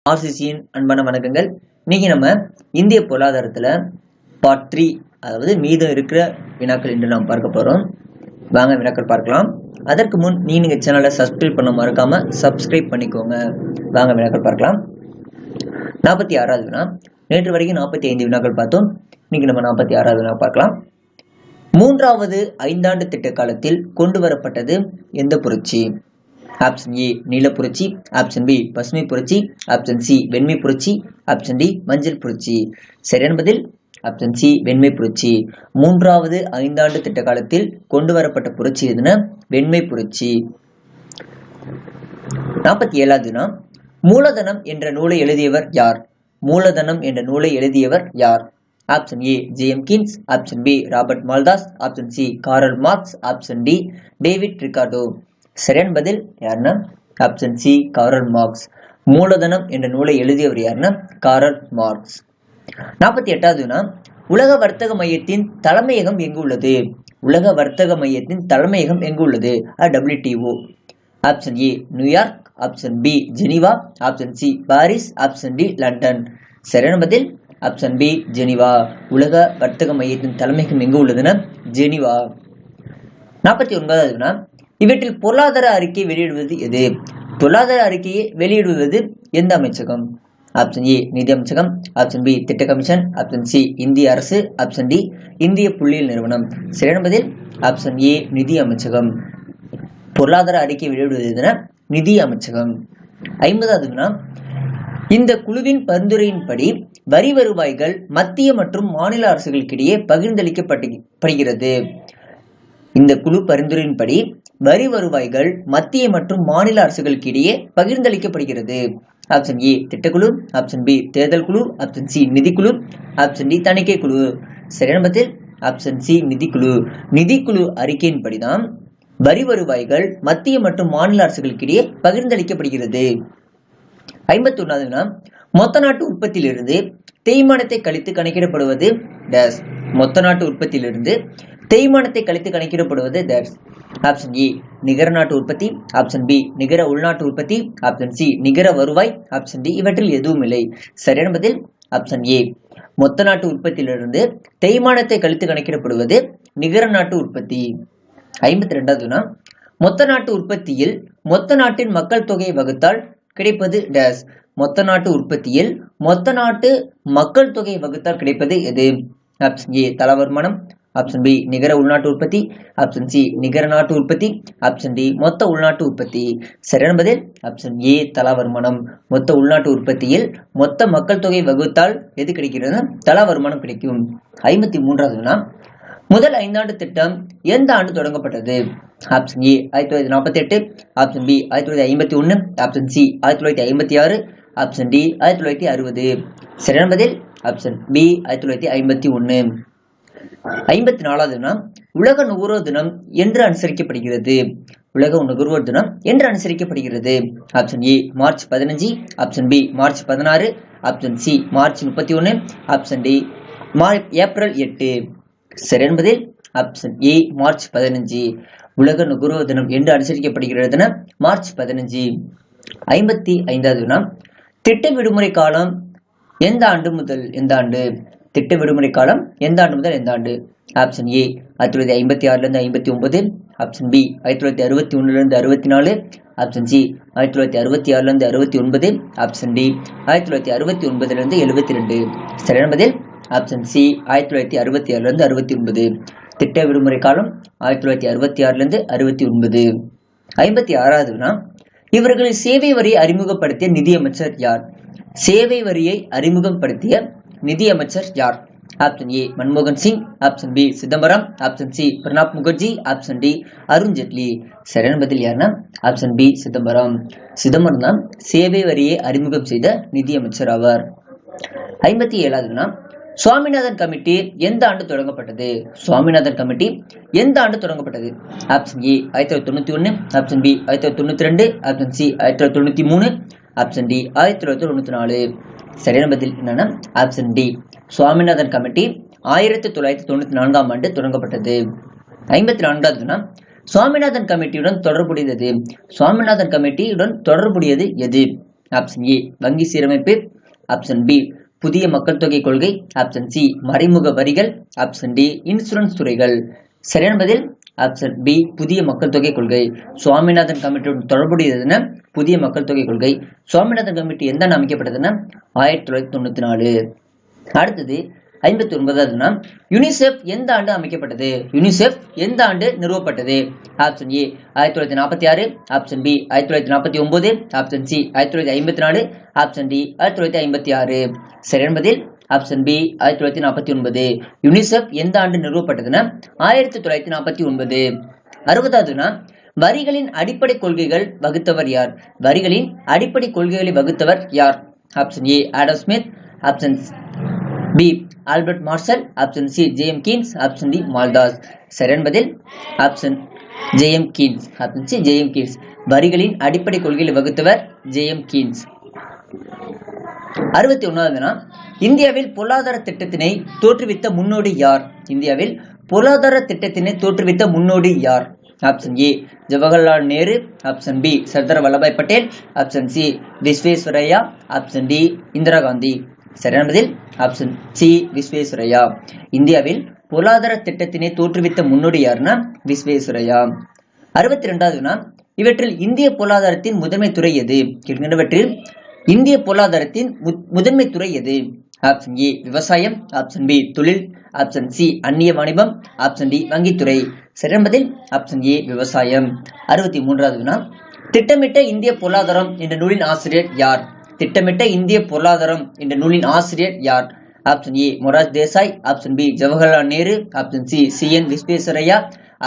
ஆர்சிசியின் அன்பான வணக்கங்கள். இன்னைக்கு நம்ம இந்திய பொருளாதாரத்துல பார்ட் 3, அதாவது மீதம் இருக்கிற வினாக்கள் என்று நாம் பார்க்க போறோம். வாங்க வினாக்கள் பார்க்கலாம். அதற்கு முன் நீங்க சேனலை சப்ஸ்கிரைப் பண்ண மறக்காம சப்ஸ்கிரைப் பண்ணிக்கோங்க. வாங்க வினாக்கள் பார்க்கலாம். 46வது வினா. நேற்று வரைக்கும் 45 வினாக்கள் பார்த்தோம். இன்னைக்கு நம்ம 46வது வினா பார்க்கலாம். மூன்றாவது ஐந்தாண்டு திட்ட காலத்தில் கொண்டு வரப்பட்டது எந்த புரட்சி? ஆப்ஷன் ஏ நீல புரட்சி, ஆப்ஷன் பி பசுமை புரட்சி, ஆப்ஷன் சி வெண்மை புரட்சி, ஆப்ஷன் டி மஞ்சள் புரட்சி. சரியான பதில் ஆப்ஷன் சி வெண்மை புரட்சி. மூன்றாவது ஐந்தாண்டு திட்ட காலத்தில் கொண்டு வரப்பட்ட புரட்சி எதுனா வெண்மை புரட்சி. 47வது வினா. மூலதனம் என்ற நூலை எழுதியவர் யார்? மூலதனம் என்ற நூலை எழுதியவர் யார்? Option A JM Keynes, option B Robert Malthus, option C Karl Marx, option D David Ricardo. சரியான பதில் யாருன்னா ஆப்ஷன் சி காரல் மார்க்ஸ். மூலதனம் என்ற நூலை எழுதியவர் யாருன்னா காரல் மார்க்ஸ். 48வது வினா. உலக வர்த்தக மையத்தின் தலைமையகம் எங்கு உள்ளது? உலக வர்த்தக மையத்தின் தலைமையகம் எங்கு உள்ளது? WTO. Option A New York, option B Geneva, option C Paris, option D London. சரியான பதில் ஆப்ஷன் பி ஜெனீவா. உலக வர்த்தக மையத்தின் தலைமையகம் எங்கு உள்ளதுன்னா ஜெனீவா. 49வது வினா. இவற்றில் பொருளாதார அறிக்கை வெளியிடுவது எது? பொருளாதார அறிக்கையை வெளியிடுவது எந்த அமைச்சகம்? ஆப்ஷன் ஏ நிதி அமைச்சகம், ஆப்ஷன் பி திட்ட கமிஷன், ஆப்ஷன் சி இந்திய அரசு, ஆப்ஷன் டி இந்திய புள்ளியியல் நிறுவனம். சரியான பதில் ஆப்ஷன் ஏ நிதி அமைச்சகம். பொருளாதார அறிக்கை வெளியிடுவது எதுனா நிதி அமைச்சகம். 50வது வினா. இந்த குழுவின் பரிந்துரையின்படி வரி வருவாய்கள் மத்திய மற்றும் மாநில அரசுகளுக்கிடையே பகிர்ந்தளிக்கப்படுகிறது. இந்த குழு பரிந்துரையின்படி வரி வருவாய்கள் மத்திய மற்றும் மாநில அரசுகளுக்கு இடையே பகிர்ந்தளிக்கப்படுகிறது. ஆப்ஷன் ஏ திட்டக்குழு, ஆப்ஷன் பி தேர்தல் குழு, ஆப்ஷன் சி நிதிக்குழு, ஆப்ஷன் டி தணிக்கை குழு. சரியான பதில் ஆப்ஷன் சி நிதிக்குழு. நிதிக்குழு அறிக்கையின்படிதான் வரி வருவாய்கள் மத்திய மற்றும் மாநில அரசுகளுக்கு இடையே பகிர்ந்தளிக்கப்படுகிறது. 51வது வினா. மொத்த நாட்டு உற்பத்தியிலிருந்து தேய்மானத்தை கழித்து கணக்கிடப்படுவது டேஸ். மொத்த நாட்டு உற்பத்தியிலிருந்து தேய்மானத்தை கழித்து கணக்கிடப்படுவது டேஸ். ஆப்ஷன் ஏ நிகர நாட்டு உற்பத்தி, ஆப்ஷன் பி நிகர உள்நாட்டு உற்பத்தி, ஆப்ஷன் சி நிகர வருவாய், ஆப்ஷன் டி இவற்றில் எதுவும் இல்லை. சரியான பதில் ஆப்ஷன் ஏ. மொத்த நாட்டு உற்பத்தியிலிருந்து தேய்மானத்தை கழித்து கணக்கிடப்படுவது நிகர நாட்டு உற்பத்தி. 52வது வினா. மொத்த நாட்டு உற்பத்தியில் மொத்த நாட்டின் மக்கள் தொகையை வகுத்தால் கிடைப்பது டேஸ். மொத்த நாட்டு உற்பத்தியில் மொத்த நாட்டு மக்கள் தொகையை வகுத்தால் கிடைப்பது எது? ஆப்ஷன் ஏ தலா வருமானம், ஆப்ஷன் பி நிகர உள்நாட்டு உற்பத்தி, ஆப்ஷன் சி நிகர நாட்டு உற்பத்தி, ஆப்ஷன் டி மொத்த உள்நாட்டு உற்பத்தி. சரியான பதில் ஆப்ஷன் ஏ தலா வருமானம். மொத்த உள்நாட்டு உற்பத்தியில் மொத்த மக்கள் தொகை வகுத்தால் எது கிடைக்கிறது? தலா வருமானம் கிடைக்கும். 53வது வினா. முதல் ஐந்தாண்டு திட்டம் எந்த ஆண்டு தொடங்கப்பட்டது? Option A 1948, option B 1951, option C 1956, option D 1960. சரியான பதில் ஆப்ஷன் பி 1951. 54வது வினா. உலக நுகர்வோர் தினம் என்று அனுசரிக்கப்படுகிறது? உலக நுகர்வோர் தினம் என்று அனுசரிக்கப்படுகிறது. Option A March 15, option B March 16, option C March 31, option D April 8. சரியான பதில் ஆப்ஷன் ஏ மார்ச் 15. உலக நுகர்வோர் தினம் என்று அனுசரிக்கப்படுகிறதுனா மார்ச் 15. 55வது வினா. திட்ட விடுமுறை காலம் எந்த ஆண்டு முதல் எந்த ஆண்டு? திட்ட விடுமுறை காலம் எந்த ஆண்டு முதல் எந்த ஆண்டு? Option A 1956 59, option B 1961 64, option C 1966 69, option D 1969 72. சரியான பதில் ஆப்ஷன் சி 1967 69. திட்ட விடுமுறை காலம் 1966 69. 56வது வினா. இவர்களின் சேவை வரியை அறிமுகப்படுத்திய நிதியமைச்சர் யார்? சேவை வரியை அறிமுகப்படுத்திய நிதியமைச்சர் யார்? ஆப்ஷன் ஏ மன்மோகன் Singh, option B Chidambaram, option C Pranab Mukherjee, option D Arun Jaitley. சரியான பதில் யாருன்னா ஆப்ஷன் பி சிதம்பரம். சிதம்பரம் தான் சேவை வரியை அறிமுகம் செய்த நிதியமைச்சர் ஆவார். 57வது வினா. சுவாமிநாதன் கமிட்டி எந்த ஆண்டு தொடங்கப்பட்டது? சுவாமிநாதன் கமிட்டி எந்த ஆண்டு தொடங்கப்பட்டது? Option A 1991, option B 1992, option C 1993, option D 1994. சரியான பதில் என்னன்னா ஆப்ஷன் டி. சுவாமிநாதன் கமிட்டி 1994ஆம் ஆண்டு தொடங்கப்பட்டது. 54வது வினா. சுவாமிநாதன் கமிட்டியுடன் தொடர்புடையது? சுவாமிநாதன் கமிட்டியுடன் தொடர்புடையது எது? ஆப்ஷன் ஏ வங்கி சீரமைப்பு, ஆப்ஷன் பி புதிய மக்கள் தொகை கொள்கை, ஆப்ஷன் சி மறைமுக வரிகள், ஆப்ஷன் டி இன்சூரன்ஸ் துறைகள். சரியான பதில் ஆப்ஷன் பி புதிய மக்கள் தொகை கொள்கை. சுவாமிநாதன் கமிட்டியுடன் தொடர்புடையதுன்னா புதிய மக்கள் தொகை கொள்கை. சுவாமிநாதன் கமிட்டி எந்த ஆண்டு அமைக்கப்பட்டதுன்னா 1994. அடுத்தது 59வது யுனிசெஃப் எந்த ஆண்டு அமைக்கப்பட்டது? யுனிசெஃப் எந்த ஆண்டு நிறுவப்பட்டது? Option A 1946, option B 1949, option C 1954, option D 1956. சரியான பதில் ஆப்ஷன் பி 1949. யுனிசெஃப் எந்த ஆண்டு நிறுவப்பட்டதுன்னா 1949. 60வது வரிகளின் அடிப்படை கொள்கைகள் வகுத்தவர் யார்? வரிகளின் அடிப்படை கொள்கைகளை வகுத்தவர் யார்? Option A Adam Smith, option B Albert Marshall, option C JM Keynes, option D Malthus. சரியான பதில் option JM Keynes. Option C JM Keynes. வரிகளின் அடிப்படை கொள்கைகளை வகுத்தவர் ஜேஎம் கீன்ஸ். 61வது இந்தியாவில் பொருளாதார திட்டத்தினை தோற்றுவித்த முன்னோடி யார்? இந்தியாவில் பொருளாதார திட்டத்தினை தோற்றுவித்த முன்னோடி யார்? Option A Jawaharlal Nehru, option B Sardar Vallabhbhai Patel, option C Visvesvaraya, option D Indira Gandhi. சரியான பதில் ஆப்ஷன் சி விஸ்வேஸ்வரய்யா. இந்தியாவில் பொருளாதார திட்டத்தினை தோற்றுவித்த முன்னோடி யாருன்னா விஸ்வேஸ்வரய்யா. 62வது இவற்றில் இந்திய பொருளாதாரத்தின் முதன்மை துறை எது? கீழ்கண்டவற்றில் இந்திய பொருளாதாரத்தின் முதன்மை துறை எது? ஆப்ஷன் ஏ விவசாயம், ஆப்ஷன் பி தொழில், ஆப்ஷன் சி அந்நிய வாணிபம், ஆப்ஷன் டி வங்கித்துறை. சரியான பதில் ஆப்ஷன் ஏ விவசாயம். 63வது திட்டமிட்ட இந்திய பொருளாதாரம் என்ற நூலின் ஆசிரியர் யார்? திட்டமிட்ட இந்திய பொருளாதாரம் என்ற நூலின் ஆசிரியர் யார்? Option A Morarji Desai, option B Jawaharlal Nehru, option C CN Visvesvaraya,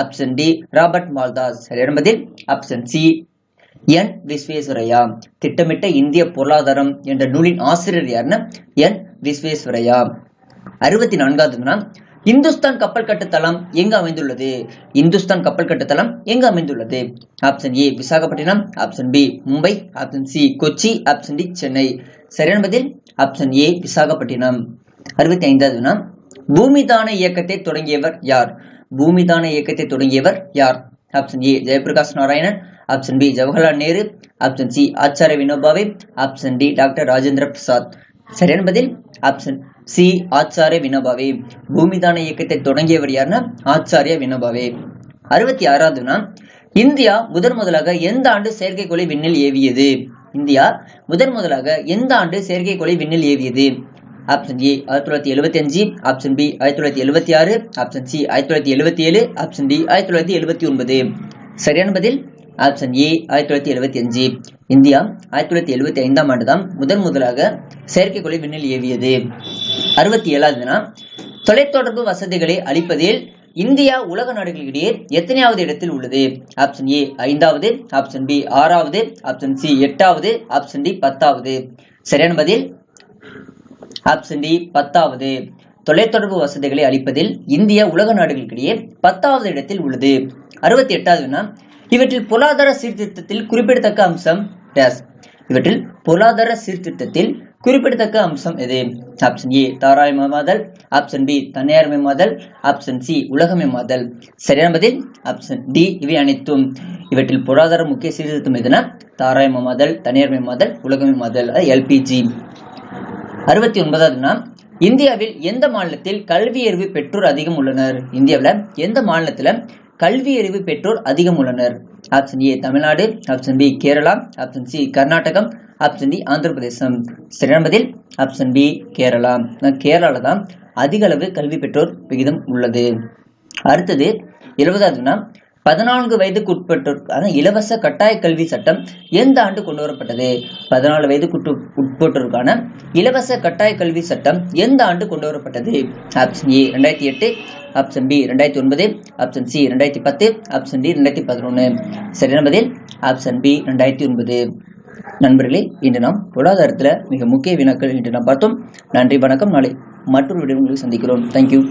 option D Robert Malthus. சரியான பதில் ஆப்ஷன் சி என் விஸ்வேஸ்வரய்யா. திட்டமிட்ட இந்திய பொருளாதாரம் என்ற நூலின் ஆசிரியர் யாருன்னா என் விஸ்வேஸ்வரய்யா. 64வது இந்துஸ்தான் கப்பல் கட்டுத்தளம் எங்கு அமைந்துள்ளது? இந்துஸ்தான் கப்பல் கட்டுத்தளம் எங்கு அமைந்துள்ளது? Option A Visakhapatnam, option B Mumbai, option C Kochi, option D Chennai. சரியான பதில் ஆப்ஷன் ஏ விசாகப்பட்டினம். 65வது பூமிதான இயக்கத்தை தொடங்கியவர் யார்? பூமிதான இயக்கத்தை தொடங்கியவர் யார்? Option A Jayaprakash Narayanan, option B Jawaharlal Nehru, option C Acharya Vinoba Bhave, option D doctor Rajendra Prasad. சரியான பதில் ஆப்ஷன் சி ஆச்சாரிய வினோபாவே. பூமிதான இயக்கத்தை தொடங்கியவர் யாருன்னா ஆச்சாரிய வினோபாவே. 66வது இந்தியா முதலாக எந்த ஆண்டு செயற்கைக்கோளை விண்ணில் ஏவியது? இந்தியா முதலாக எந்த ஆண்டு செயற்கைக்கோளை விண்ணில் ஏவியது? Option A 1975, option B 1976, option C 1977, option D 1979. சரியான பதில் ஆப்ஷன் ஏ 1975. இந்தியா 1975ஆம் ஆண்டு தான் முதலாக செயற்கைக்கோளை விண்ணில் ஏவியது. 67வது தொலைத்தொடர்பு வசதிகளை அளிப்பதில் இந்தியா உலக நாடுகளிடையே எத்தனையாவது இடத்தில் உள்ளது? ஆப்ஷன் ஏ 5வது, ஆப்ஷன் பி 6வது, ஆப்ஷன் சி 8வது, ஆப்ஷன் டி 10வது. சரியான பதில் ஆப்ஷன் டி 10வது. தொலைத்தொடர்பு வசதிகளை அளிப்பதில் இந்தியா உலக நாடுகளிடையே 10வது இடத்தில் உள்ளது. 68வது இவற்றில் பொருளாதார சீர்திருத்தத்தில் குறிப்பிடத்தக்க அம்சம் டேஸ். இவற்றில் பொருளாதார சீர்திருத்தத்தில் குறிப்பிடத்தக்க அம்சம் எது? ஆப்ஷன் ஏ தாராளமயமாதல், ஆப்ஷன் பி தனியார்மயமாதல், ஆப்ஷன் சி உலகமயமாதல். சரியான பதில் ஆப்ஷன் டி இவை அனைத்தும். இவற்றில் பொருளாதார முக்கிய சீர்திருத்தம் எதுனா தாராளமயமாதல், தனியார்மயமாதல், உலகமயமாதல், எல்பிஜி. 69வது இந்தியாவில் எந்த மாநிலத்தில் கல்வியறிவு பெற்றோர் அதிகம் உள்ளனர்? இந்தியாவில் எந்த மாநிலத்துல கல்வியறிவு பெற்றோர் அதிகம் உள்ளனர்? Option A Tamil Nadu, option B Kerala, option C Karnataka, option D Andhra Pradesh. சரியான பதில் ஆப்ஷன் பி கேரளா. கேரளால தான் அதிக அளவு கல்வி பெற்றோர் விகிதம் உள்ளது. அடுத்தது 70வது 14 வயதுக்கு உட்பட்டோருக்கான இலவச கட்டாய கல்வி சட்டம் எந்த ஆண்டு கொண்டு வரப்பட்டது? 14 வயதுக்கு உட்பட்டோருக்கான இலவச கட்டாய கல்வி சட்டம் எந்த ஆண்டு கொண்டு வரப்பட்டது? Option A 2008, option B 2009, option C 2010, option D 2011. சரியான பதில் ஆப்ஷன் பி 2009. நண்பர்களே, இன்று நாம் பொருளாதாரத்தில் மிக முக்கிய வினாக்கள் இன்று நாம் பார்த்தோம். நன்றி, வணக்கம். நாளை மற்றொரு வீடியோ உங்களுக்கு சந்திக்கிறோம். தேங்க்யூ.